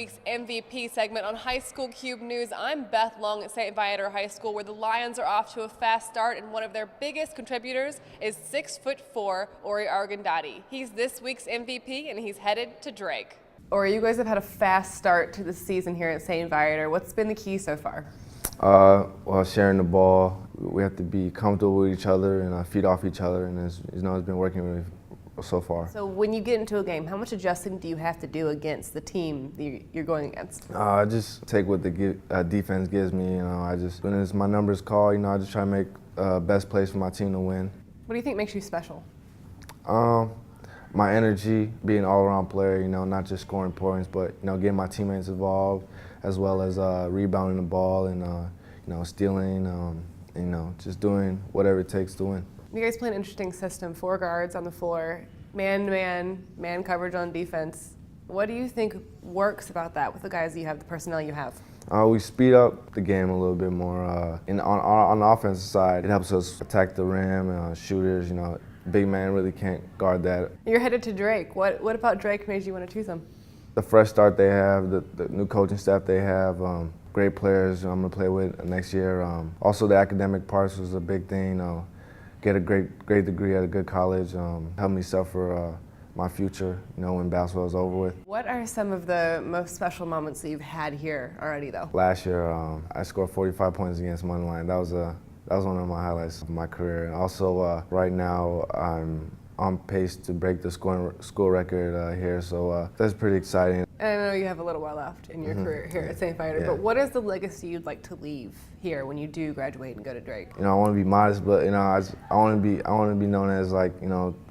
week's MVP segment on High School Cube News. I'm Beth Long at St. Viator High School, where the Lions are off to a fast start, and one of their biggest contributors is 6'4" Ore Arogundade. He's this week's MVP, and he's headed to Drake. Ore, you guys have had a fast start to the season here at St. Viator. What's been the key so far? Well, sharing the ball. We have to be comfortable with each other and feed off each other, and it's been working really so far. So when you get into a game, how much adjusting do you have to do against the team you're going against? I just take what the defense gives me. When it's my numbers call, I just try to make best plays for my team to win. What do you think makes you special? My energy, being an all-around player, not just scoring points, but getting my teammates involved, as well as rebounding the ball and stealing, just doing whatever it takes to win. You guys play an interesting system, 4 guards on the floor, man-to-man, man coverage on defense. What do you think works about that with the guys you have, the personnel you have? We speed up the game a little bit more. On the offensive side, it helps us attack the rim, shooters, big man really can't guard that. You're headed to Drake. What about Drake made you want to choose them? The fresh start they have, the new coaching staff they have, great players I'm going to play with next year. Also the academic parts was a big thing. Get a great degree at a good college, help me suffer my future, when basketball is over with. What are some of the most special moments that you've had here already, though? Last year, I scored 45 points against Moneyline. That was one of my highlights of my career. And also, right now, I'm on pace to break the school record here, so that's pretty exciting. And I know you have a little while left in your career here at St. Viator, but what is the legacy you'd like to leave here when you do graduate and go to Drake? I want to be modest, but I want to be known as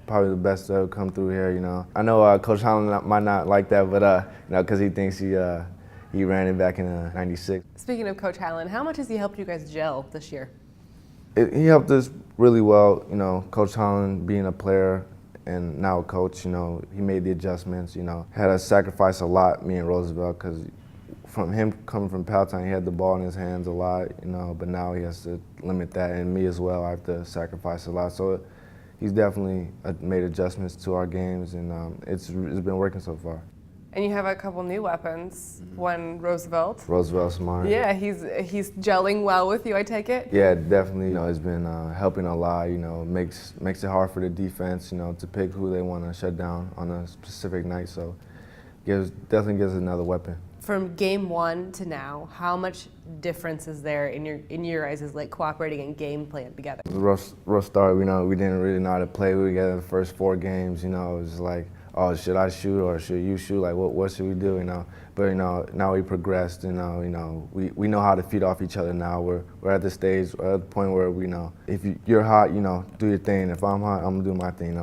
probably the best to ever come through here. I know Coach Holland might not like that, but because he thinks he ran it back in '96. Speaking of Coach Holland, how much has he helped you guys gel this year? He helped us really well, Coach Holland being a player and now a coach, he made the adjustments, had us sacrifice a lot, me and Roosevelt, because from him coming from Palatine, he had the ball in his hands a lot, but now he has to limit that, and me as well, I have to sacrifice a lot. So he's definitely made adjustments to our games, and it's been working so far. And you have a couple new weapons. One, Roosevelt. Roosevelt's smart. Yeah, he's gelling well with you, I take it? Yeah, definitely. It's been helping a lot. Makes it hard for the defense, to pick who they want to shut down on a specific night. So, definitely gives another weapon. From game 1 to now, how much difference is there in your guys' cooperating and game plan together? It was a rough start. We didn't really know how to play together the first 4 games. It was like, oh, should I shoot or should you shoot? What should we do? But now we progressed. We know how to feed off each other now. We're at the stage, we're at the point where we know if you're hot, do your thing. If I'm hot, I'm gonna do my thing.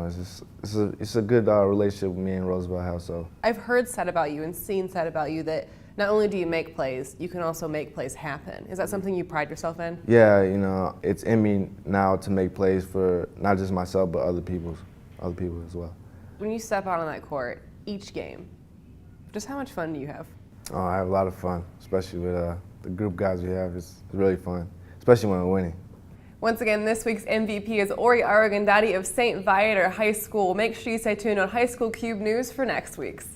It's a good relationship me and Roosevelt have. So I've heard said about you and seen said about you that not only do you make plays, you can also make plays happen. Is that something you pride yourself in? Yeah, it's in me now to make plays for not just myself but other people as well. When you step out on that court, each game, just how much fun do you have? Oh, I have a lot of fun, especially with the group guys we have. It's really fun, especially when we're winning. Once again, this week's MVP is Ore Arogundade of St. Viator High School. Make sure you stay tuned on High School Cube News for next week's.